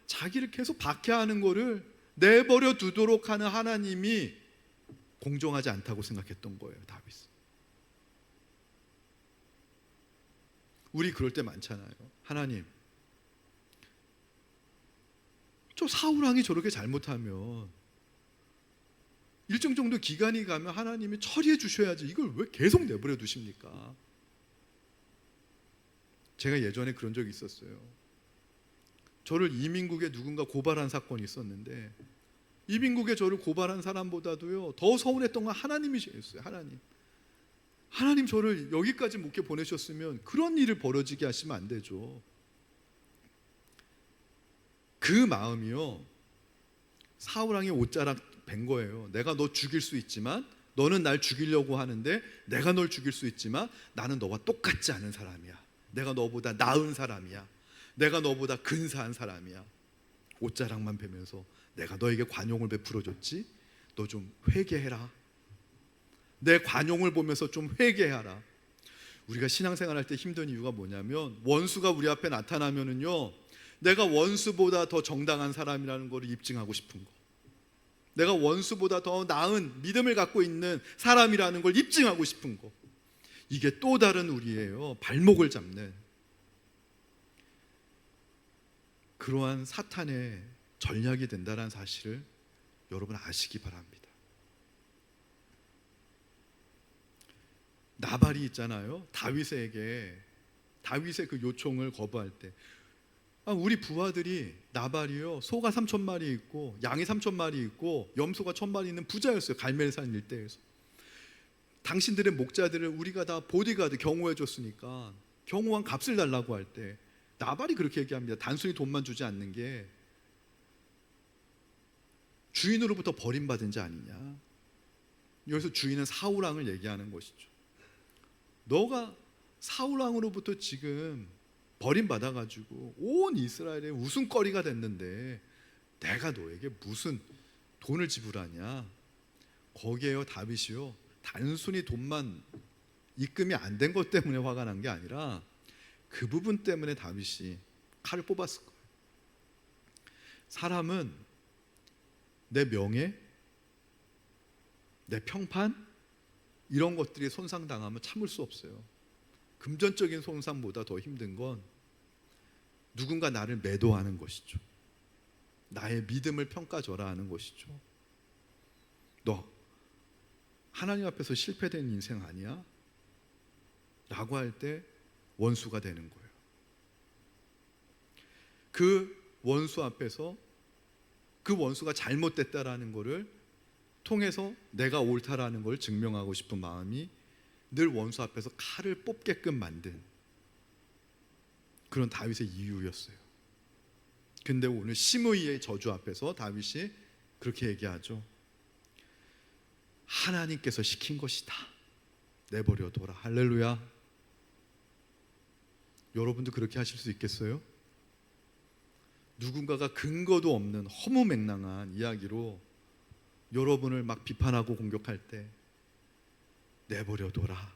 자기를 계속 박해하는 거를 내버려 두도록 하는 하나님이 공정하지 않다고 생각했던 거예요, 다윗은. 우리 그럴 때 많잖아요. 하나님, 저 사울왕이 저렇게 잘못하면 일정 정도 기간이 가면 하나님이 처리해 주셔야지 이걸 왜 계속 내버려 두십니까? 제가 예전에 그런 적이 있었어요. 저를 이민국에 누군가 고발한 사건이 있었는데, 이민국에 저를 고발한 사람보다도요 더 서운했던 건 하나님이셨어요. 하나님 저를 여기까지 목회 보내셨으면 그런 일을 벌어지게 하시면 안 되죠. 그 마음이요, 사울왕의 옷자락 벤 거예요. 내가 너 죽일 수 있지만, 너는 날 죽이려고 하는데 내가 널 죽일 수 있지만 나는 너와 똑같지 않은 사람이야. 내가 너보다 나은 사람이야. 내가 너보다 근사한 사람이야. 옷자락만 베면서 내가 너에게 관용을 베풀어 줬지. 너 좀 회개해라. 내 관용을 보면서 좀 회개하라. 우리가 신앙생활할 때 힘든 이유가 뭐냐면 원수가 우리 앞에 나타나면은요, 내가 원수보다 더 정당한 사람이라는 것을 입증하고 싶은 거, 내가 원수보다 더 나은 믿음을 갖고 있는 사람이라는 걸 입증하고 싶은 거, 이게 또 다른 우리예요. 발목을 잡는 그러한 사탄의 전략이 된다는 사실을 여러분 아시기 바랍니다. 나발이 있잖아요. 다윗의 그 요청을 거부할 때, 우리 부하들이 나발이요, 소가 3,000마리 있고 양이 3,000마리 있고 염소가 1,000마리 있는 부자였어요. 갈멜산 일대에서. 당신들의 목자들을 우리가 다 보디가드 경호해 줬으니까 경호한 값을 달라고 할 때 나발이 그렇게 얘기합니다. 단순히 돈만 주지 않는 게 주인으로부터 버림받은 자 아니냐. 여기서 주인은 사울왕을 얘기하는 것이죠. 너가 사울왕으로부터 지금 버림받아가지고 온 이스라엘의 웃음거리가 됐는데 내가 너에게 무슨 돈을 지불하냐. 거기에요, 다윗이요, 단순히 돈만 입금이 안 된 것 때문에 화가 난 게 아니라 그 부분 때문에 다윗이 칼을 뽑았을 거예요. 사람은 내 명예, 내 평판, 이런 것들이 손상당하면 참을 수 없어요. 금전적인 손상보다 더 힘든 건 누군가 나를 매도하는 것이죠. 나의 믿음을 평가줘라 하는 것이죠. 너 하나님 앞에서 실패된 인생 아니야? 라고 할 때 원수가 되는 거예요. 그 원수 앞에서 그 원수가 잘못됐다라는 것을 통해서 내가 옳다라는 걸 증명하고 싶은 마음이 늘 원수 앞에서 칼을 뽑게끔 만든 그런 다윗의 이유였어요. 근데 오늘 시므이의 저주 앞에서 다윗이 그렇게 얘기하죠. 하나님께서 시킨 것이다. 내버려둬라. 할렐루야. 여러분도 그렇게 하실 수 있겠어요? 누군가가 근거도 없는 허무맹랑한 이야기로 여러분을 막 비판하고 공격할 때 내버려둬라.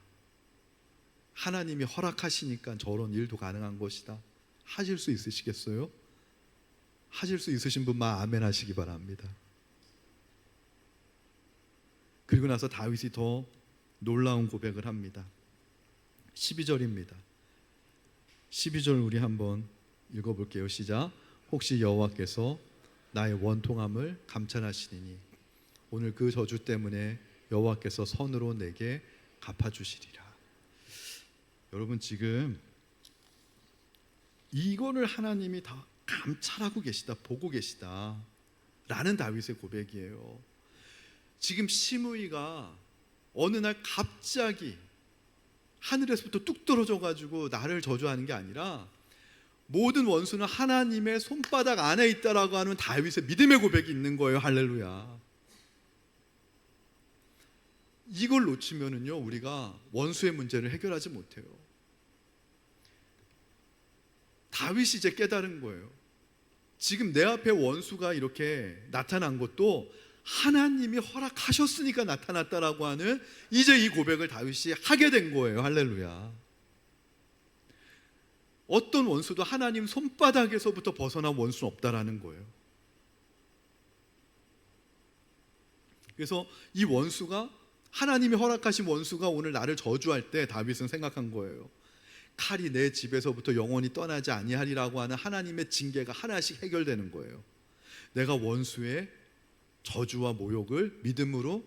하나님이 허락하시니까 저런 일도 가능한 것이다. 하실 수 있으시겠어요? 하실 수 있으신 분만 아멘 하시기 바랍니다. 그리고 나서 다윗이 더 놀라운 고백을 합니다. 12절입니다. 12절 우리 한번 읽어볼게요. 시작. 혹시 여호와께서 나의 원통함을 감찰하시리니 오늘 그 저주 때문에 여호와께서 선으로 내게 갚아주시리라. 여러분, 지금 이거를 하나님이 다 감찰하고 계시다, 보고 계시다 라는 다윗의 고백이에요. 지금 시므이가 어느 날 갑자기 하늘에서부터 뚝 떨어져 가지고 나를 저주하는 게 아니라 모든 원수는 하나님의 손바닥 안에 있다라고 하는 다윗의 믿음의 고백이 있는 거예요. 할렐루야. 이걸 놓치면은요, 우리가 원수의 문제를 해결하지 못해요. 다윗이 이제 깨달은 거예요. 지금 내 앞에 원수가 이렇게 나타난 것도 하나님이 허락하셨으니까 나타났다라고 하는 이제 이 고백을 다윗이 하게 된 거예요. 할렐루야. 어떤 원수도 하나님 손바닥에서부터 벗어난 원수는 없다라는 거예요. 그래서 이 원수가, 하나님이 허락하신 원수가 오늘 나를 저주할 때 다윗은 생각한 거예요. 칼이 내 집에서부터 영원히 떠나지 아니하리라고 하는 하나님의 징계가 하나씩 해결되는 거예요. 내가 원수의 저주와 모욕을 믿음으로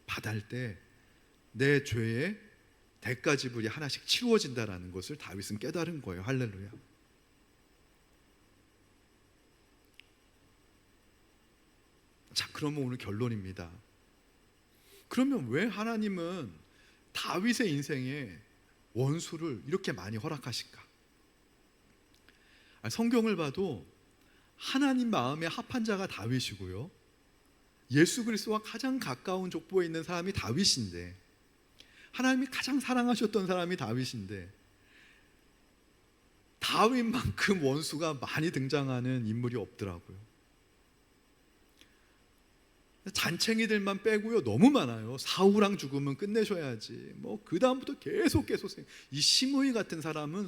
받을 때 내 죄의 대가 지불이 하나씩 치루어진다라는 것을 다윗은 깨달은 거예요. 할렐루야. 자, 그러면 오늘 결론입니다. 그러면 왜 하나님은 다윗의 인생에 원수를 이렇게 많이 허락하실까? 성경을 봐도 하나님 마음에 합한 자가 다윗이고요, 예수 그리스도와 가장 가까운 족보에 있는 사람이 다윗인데, 하나님이 가장 사랑하셨던 사람이 다윗인데, 다윗만큼 원수가 많이 등장하는 인물이 없더라고요. 잔챙이들만 빼고요 너무 많아요. 사울왕 죽으면 끝내셔야지. 뭐 그 다음부터 계속 이 시므이 같은 사람은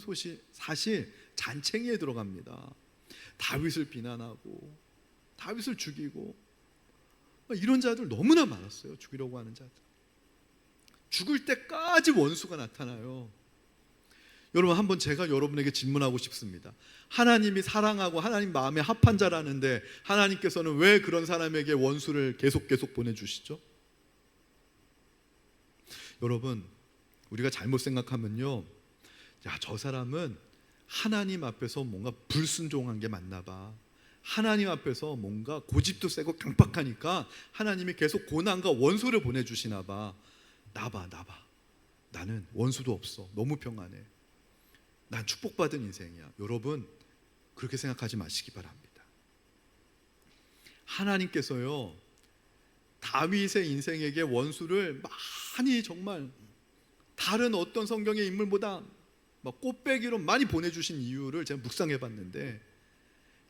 사실 잔챙이에 들어갑니다. 다윗을 비난하고 다윗을 죽이고 이런 자들 너무나 많았어요. 죽이려고 하는 자들. 죽을 때까지 원수가 나타나요. 여러분, 한번 제가 여러분에게 질문하고 싶습니다. 하나님이 사랑하고 하나님 마음에 합한 자라는데 하나님께서는 왜 그런 사람에게 원수를 계속 보내주시죠? 여러분, 우리가 잘못 생각하면요, 야, 저 사람은 하나님 앞에서 뭔가 불순종한 게 맞나 봐. 하나님 앞에서 뭔가 고집도 세고 강박하니까 하나님이 계속 고난과 원수를 보내주시나 봐. 나 봐. 나는 원수도 없어. 너무 평안해. 난 축복받은 인생이야. 여러분, 그렇게 생각하지 마시기 바랍니다. 하나님께서요, 다윗의 인생에게 원수를 많이, 정말 다른 어떤 성경의 인물보다 막 꽃배기로 많이 보내주신 이유를 제가 묵상해 봤는데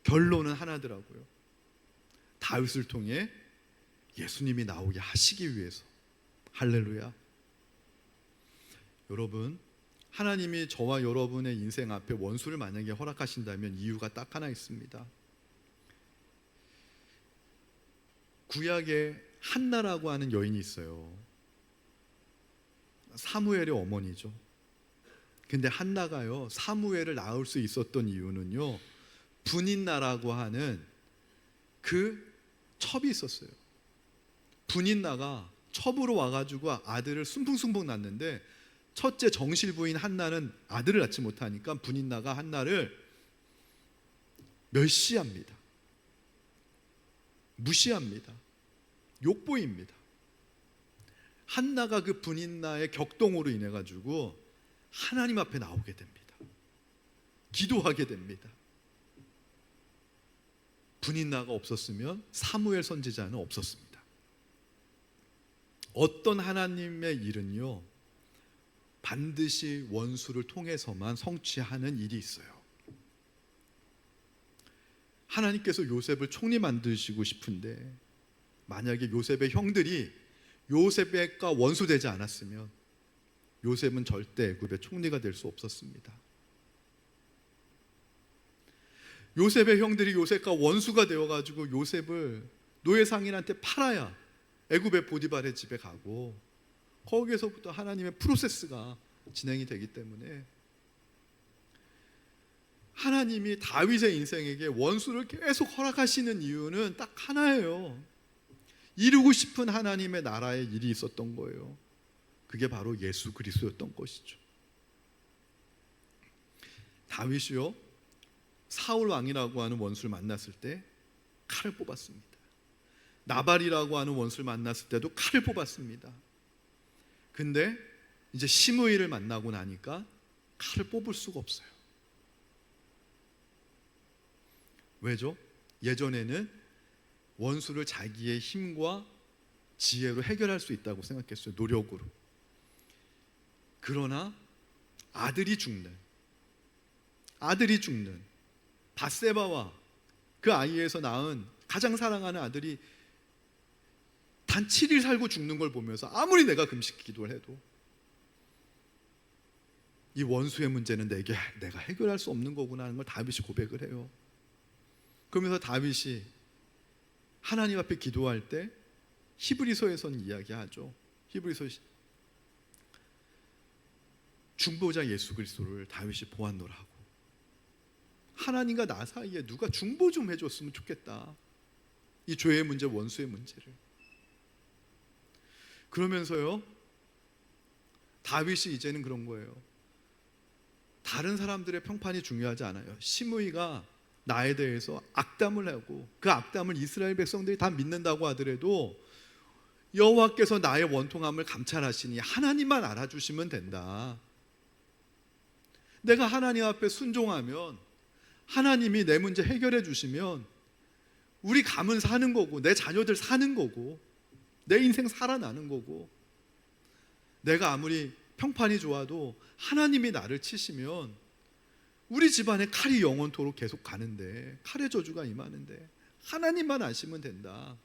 결론은 하나더라고요. 다윗을 통해 예수님이 나오게 하시기 위해서. 할렐루야. 여러분, 하나님이 저와 여러분의 인생 앞에 원수를 만약에 허락하신다면 이유가 딱 하나 있습니다. 구약에 한나라고 하는 여인이 있어요. 사무엘의 어머니죠. 근데 한나가요, 사무엘을 낳을 수 있었던 이유는요, 분인나라고 하는 그 첩이 있었어요. 분인나가 첩으로 와가지고 아들을 순풍순풍 낳는데 첫째 정실 부인 한나는 아들을 낳지 못하니까 분인나가 한나를 멸시합니다. 무시합니다. 욕보입니다. 한나가 그 분인나의 격동으로 인해 가지고 하나님 앞에 나오게 됩니다. 기도하게 됩니다. 분인나가 없었으면 사무엘 선지자는 없었습니다. 어떤 하나님의 일은요, 반드시 원수를 통해서만 성취하는 일이 있어요. 하나님께서 요셉을 총리 만드시고 싶은데 만약에 요셉의 형들이 요셉과 원수되지 않았으면 요셉은 절대 애굽의 총리가 될 수 없었습니다. 요셉의 형들이 요셉과 원수가 되어가지고 요셉을 노예상인한테 팔아야 애굽의 보디발의 집에 가고 거기에서부터 하나님의 프로세스가 진행이 되기 때문에 하나님이 다윗의 인생에게 원수를 계속 허락하시는 이유는 딱 하나예요. 이루고 싶은 하나님의 나라의 일이 있었던 거예요. 그게 바로 예수 그리스도였던 것이죠. 다윗이요, 사울 왕이라고 하는 원수를 만났을 때 칼을 뽑았습니다. 나발이라고 하는 원수를 만났을 때도 칼을 뽑았습니다. 근데 이제 시므이를 만나고 나니까 칼을 뽑을 수가 없어요. 왜죠? 예전에는 원수를 자기의 힘과 지혜로 해결할 수 있다고 생각했어요. 노력으로. 그러나 아들이 죽는 밧세바와 그 아이에서 낳은 가장 사랑하는 아들이 단 7일 살고 죽는 걸 보면서 아무리 내가 금식 기도를 해도 이 원수의 문제는 내가 해결할 수 없는 거구나 하는 걸 다윗이 고백을 해요. 그러면서 다윗이 하나님 앞에 기도할 때 히브리서에서는 이야기하죠. 히브리서 중보자 예수 그리스도를 다윗이 보았노라 하고, 하나님과 나 사이에 누가 중보 좀 해줬으면 좋겠다. 이 죄의 문제, 원수의 문제를. 그러면서요, 다윗이 이제는 그런 거예요. 다른 사람들의 평판이 중요하지 않아요. 시므이가 나에 대해서 악담을 하고 그 악담을 이스라엘 백성들이 다 믿는다고 하더라도 여호와께서 나의 원통함을 감찰하시니 하나님만 알아주시면 된다. 내가 하나님 앞에 순종하면 하나님이 내 문제 해결해 주시면 우리 가문 사는 거고 내 자녀들 사는 거고 내 인생 살아나는 거고, 내가 아무리 평판이 좋아도 하나님이 나를 치시면 우리 집안에 칼이 영원토록 계속 가는데, 칼의 저주가 임하는데 하나님만 아시면 된다.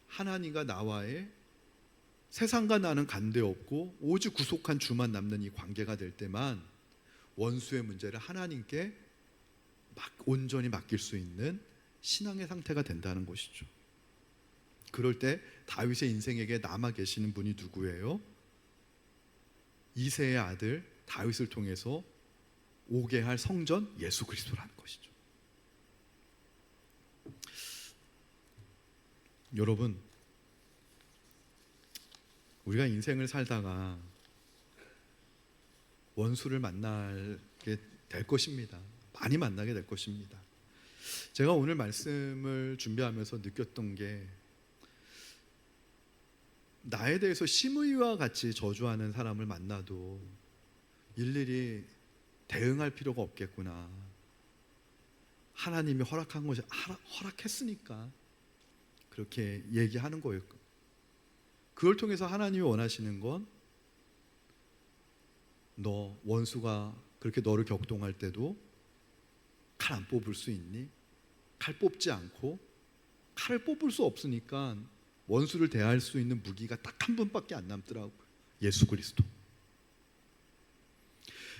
하나님과 나와의 세상과 나는 관계 없고 오직 구속한 주만 남는 이 관계가 될 때만 원수의 문제를 하나님께 온전히 맡길 수 있는 신앙의 상태가 된다는 것이죠. 그럴 때 다윗의 인생에게 남아 계시는 분이 누구예요? 이새의 아들 다윗을 통해서 오게 할 성전 예수 그리스도라는 것이죠. 여러분, 우리가 인생을 살다가 원수를 만나게 될 것입니다. 많이 만나게 될 것입니다. 제가 오늘 말씀을 준비하면서 느꼈던 게, 나에 대해서 심의와 같이 저주하는 사람을 만나도 일일이 대응할 필요가 없겠구나. 하나님이 허락한 것이 허락했으니까 그렇게 얘기하는 거예요. 그걸 통해서 하나님이 원하시는 건, 너 원수가 그렇게 너를 격동할 때도 칼 안 뽑을 수 있니? 칼 뽑지 않고, 칼을 뽑을 수 없으니까 원수를 대할 수 있는 무기가 딱 한 분밖에 안 남더라고요. 예수 그리스도.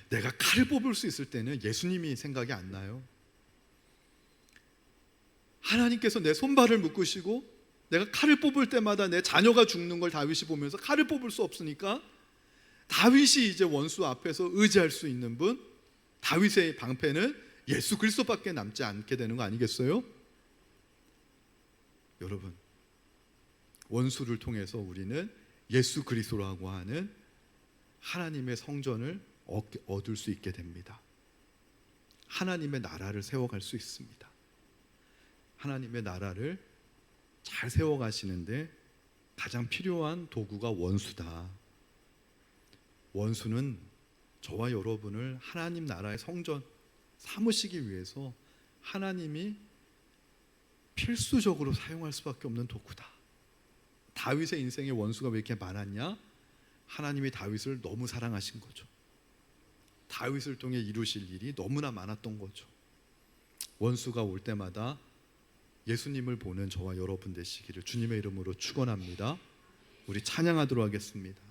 내가 칼을 뽑을 수 있을 때는 예수님이 생각이 안 나요. 하나님께서 내 손발을 묶으시고 내가 칼을 뽑을 때마다 내 자녀가 죽는 걸 다윗이 보면서 칼을 뽑을 수 없으니까 다윗이 이제 원수 앞에서 의지할 수 있는 분, 다윗의 방패는 예수 그리스도밖에 남지 않게 되는 거 아니겠어요? 여러분, 원수를 통해서 우리는 예수 그리스도라고 하는 하나님의 성전을 얻을 수 있게 됩니다. 하나님의 나라를 세워갈 수 있습니다. 하나님의 나라를 잘 세워가시는데 가장 필요한 도구가 원수다. 원수는 저와 여러분을 하나님 나라의 성전 삼으시기 위해서 하나님이 필수적으로 사용할 수밖에 없는 도구다. 다윗의 인생에 원수가 왜 이렇게 많았냐? 하나님이 다윗을 너무 사랑하신 거죠. 다윗을 통해 이루실 일이 너무나 많았던 거죠. 원수가 올 때마다 예수님을 보는 저와 여러분 되시기를 주님의 이름으로 축원합니다. 우리 찬양하도록 하겠습니다.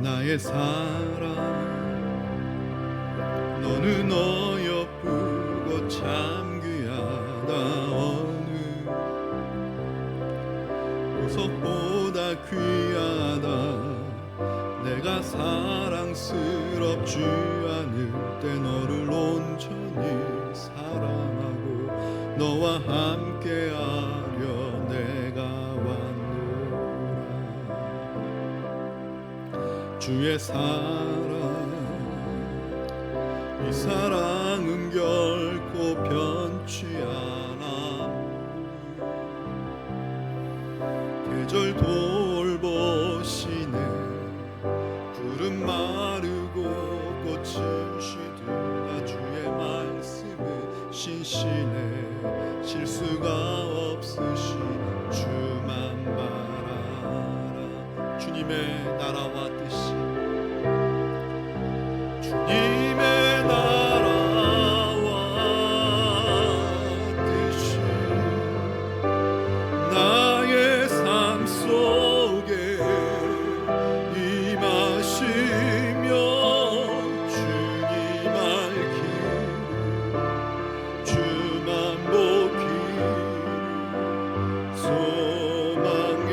나의 사랑, 너는 어여쁘고 참 귀하다. 어느 보석보다 귀하다. 내가 사랑스럽지 않을 때 너를 온전히 사랑하고 너와 함께하려 내가 왔노라. 주의 사랑, 이 사랑은 결코 변치 않아. 계절 돌보시네. 푸른 마르고 꽃이 시들다. 주의 말씀은 신실해. 실수가 없으시 주만 바라라. 주님의 나라와 뜻이, 주님의 나라와 뜻이 나의 삶 속에 임하시며 주님 알기를 주만 보기를 소망해.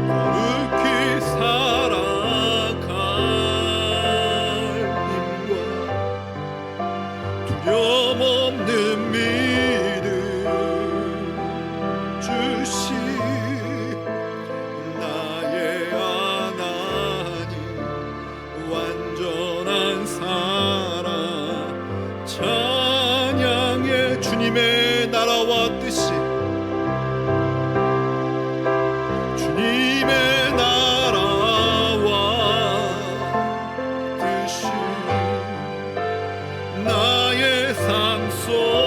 거룩히 살아갈 힘과 두려움 없는 믿음 주시 나의 하나님, 완전한 사랑 찬양해. 주님의 나라와 뜻이, 주님의 나라와 뜻이 나의 삶 속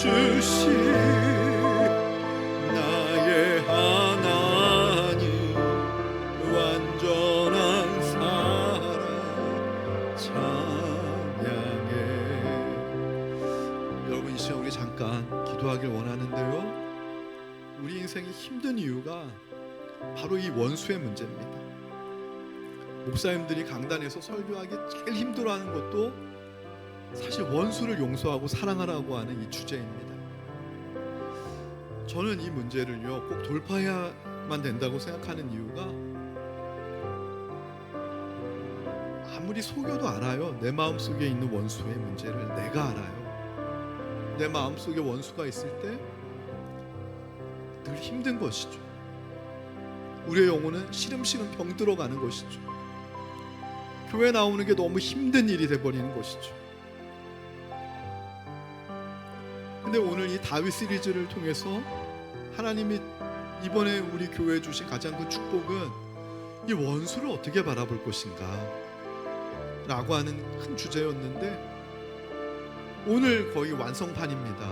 주신 나의 하나님 완전한 사랑 찬양해. 여러분, 이 시간 우리 잠깐 기도하길 원하는데요, 우리 인생이 힘든 이유가 바로 이 원수의 문제입니다. 목사님들이 강단에서 설교하기 제일 힘들어하는 것도 사실 원수를 용서하고 사랑하라고 하는 이 주제입니다. 저는 이 문제를요 꼭 돌파해야만 된다고 생각하는 이유가, 아무리 속여도 알아요. 내 마음속에 있는 원수의 문제를 내가 알아요. 내 마음속에 원수가 있을 때 늘 힘든 것이죠. 우리의 영혼은 시름시름 병들어가는 것이죠. 교회 나오는 게 너무 힘든 일이 돼버리는 것이죠. 근데 오늘 이 다윗 시리즈를 통해서 하나님이 이번에 우리 교회에 주신 가장 큰 축복은 이 원수를 어떻게 바라볼 것인가 라고 하는 큰 주제였는데, 오늘 거의 완성판입니다.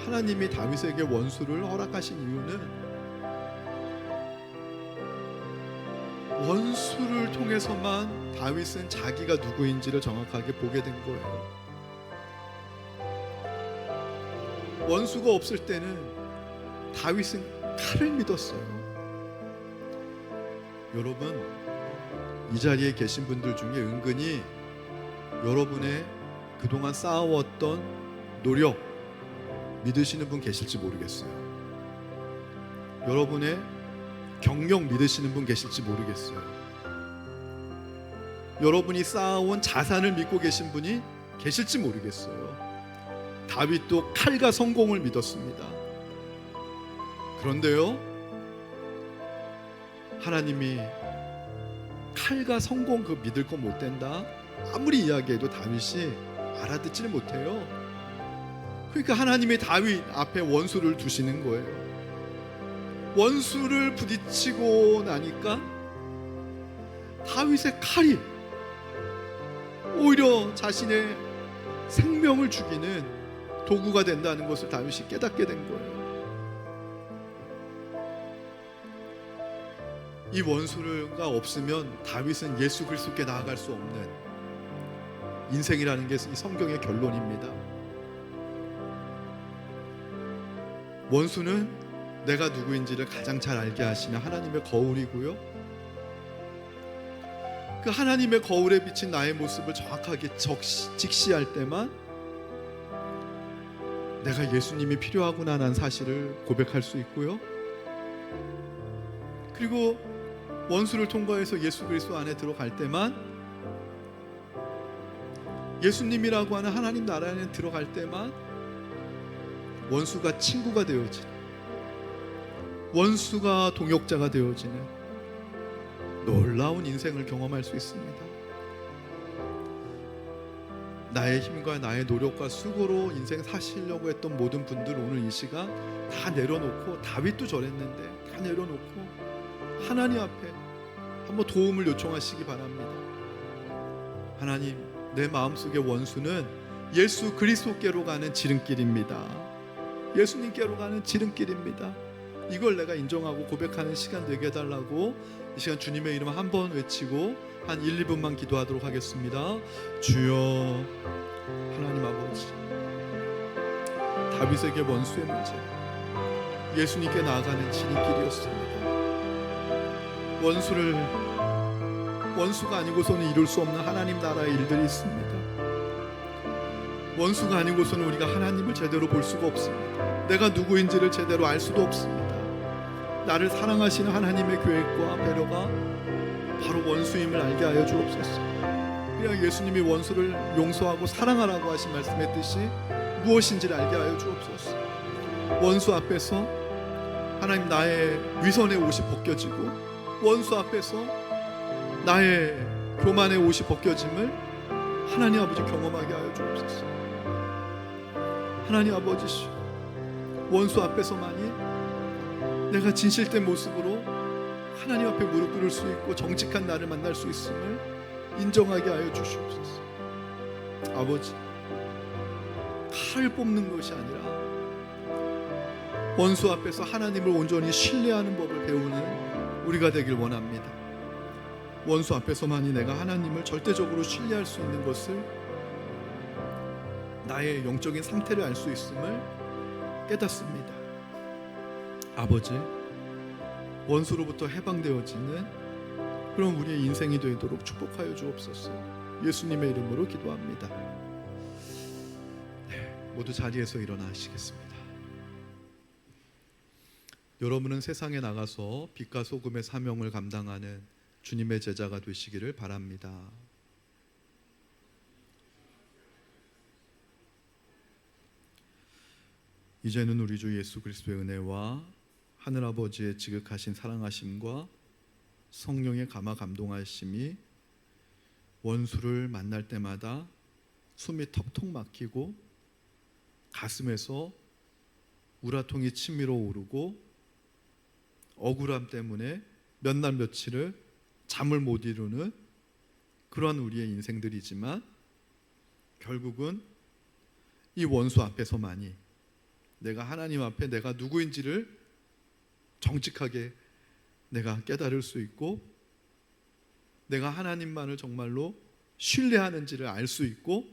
하나님이 다윗에게 원수를 허락하신 이유는 원수를 통해서만 다윗은 자기가 누구인지를 정확하게 보게 된 거예요. 원수가 없을 때는 다윗은 칼을 믿었어요. 여러분, 이 자리에 계신 분들 중에 은근히 여러분의 그동안 쌓아왔던 노력 믿으시는 분 계실지 모르겠어요. 여러분의 경력 믿으시는 분 계실지 모르겠어요. 여러분이 쌓아온 자산을 믿고 계신 분이 계실지 모르겠어요. 다윗도 칼과 성공을 믿었습니다. 그런데요, 하나님이 칼과 성공 그 믿을 거 못 된다 아무리 이야기해도 다윗이 알아듣지를 못해요. 그러니까 하나님이 다윗 앞에 원수를 두시는 거예요. 원수를 부딪히고 나니까 다윗의 칼이 오히려 자신의 생명을 죽이는 도구가 된다는 것을 다윗이 깨닫게 된 거예요. 이 원수가 없으면 다윗은 예수 그리스도께 나아갈 수 없는 인생이라는 게 이 성경의 결론입니다. 원수는 내가 누구인지를 가장 잘 알게 하시는 하나님의 거울이고요, 그 하나님의 거울에 비친 나의 모습을 정확하게 직시할 때만 내가 예수님이 필요하구나 라는 사실을 고백할 수 있고요, 그리고 원수를 통과해서 예수 그리스도 안에 들어갈 때만, 예수님이라고 하는 하나님 나라 안에 들어갈 때만 원수가 친구가 되어지는, 원수가 동역자가 되어지는 놀라운 인생을 경험할 수 있습니다. 나의 힘과 나의 노력과 수고로 인생 사시려고 했던 모든 분들, 오늘 이 시간 다 내려놓고, 다윗도 저랬는데 다 내려놓고 하나님 앞에 한번 도움을 요청하시기 바랍니다. 하나님, 내 마음속의 원수는 예수 그리스도께로 가는 지름길입니다. 예수님께로 가는 지름길입니다. 이걸 내가 인정하고 고백하는 시간 되게 해달라고 이 시간 주님의 이름 한번 외치고 한 1, 2분만 기도하도록 하겠습니다. 주여, 하나님 아버지, 다윗에게 원수의 문제, 예수님께 나아가는 지름길이었습니다. 원수가 아니고서는 이룰 수 없는 하나님 나라의 일들이 있습니다. 원수가 아니고서는 우리가 하나님을 제대로 볼 수가 없습니다. 내가 누구인지를 제대로 알 수도 없습니다. 나를 사랑하시는 하나님의 계획과 배려가 바로 원수임을 알게 하여 주옵소서. 그냥 예수님이 원수를 용서하고 사랑하라고 하신 말씀의 뜻이 무엇인지를 알게 하여 주옵소서. 원수 앞에서 하나님 나의 위선의 옷이 벗겨지고, 원수 앞에서 나의 교만의 옷이 벗겨짐을 하나님 아버지 경험하게 하여 주옵소서. 하나님 아버지, 원수 앞에서만이 내가 진실된 모습으로 하나님 앞에 무릎 꿇을 수 있고 정직한 나를 만날 수 있음을 인정하게 하여 주시옵소서. 아버지, 칼을 뽑는 것이 아니라 원수 앞에서 하나님을 온전히 신뢰하는 법을 배우는 우리가 되길 원합니다. 원수 앞에서만이 내가 하나님을 절대적으로 신뢰할 수 있는 것을, 나의 영적인 상태를 알 수 있음을 깨닫습니다. 아버지, 원수로부터 해방되어지는 그런 우리의 인생이 되도록 축복하여 주옵소서. 예수님의 이름으로 기도합니다. 모두 자리에서 일어나시겠습니다. 여러분은 세상에 나가서 빛과 소금의 사명을 감당하는 주님의 제자가 되시기를 바랍니다. 이제는 우리 주 예수 그리스도의 은혜와 하늘아버지의 지극하신 사랑하심과 성령의 감화 감동하심이 원수를 만날 때마다 숨이 턱턱 막히고 가슴에서 우라통이 치밀어 오르고 억울함 때문에 몇 날 며칠을 잠을 못 이루는 그러한 우리의 인생들이지만, 결국은 이 원수 앞에서만이 내가 하나님 앞에 내가 누구인지를 정직하게 내가 깨달을 수 있고, 내가 하나님만을 정말로 신뢰하는지를 알 수 있고,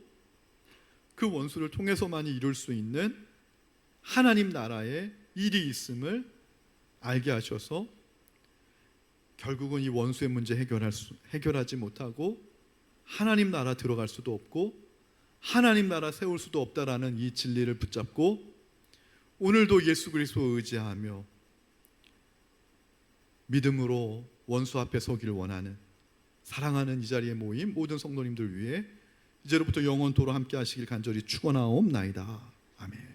그 원수를 통해서만이 이룰 수 있는 하나님 나라의 일이 있음을 알게 하셔서 결국은 이 원수의 문제 해결하지 못하고 하나님 나라 들어갈 수도 없고 하나님 나라 세울 수도 없다라는 이 진리를 붙잡고 오늘도 예수 그리스도 의지하며 믿음으로 원수 앞에 서기를 원하는 사랑하는 이 자리에 모인 모든 성도님들 위해 이제로부터 영원토록 함께 하시길 간절히 축원하옵나이다. 아멘.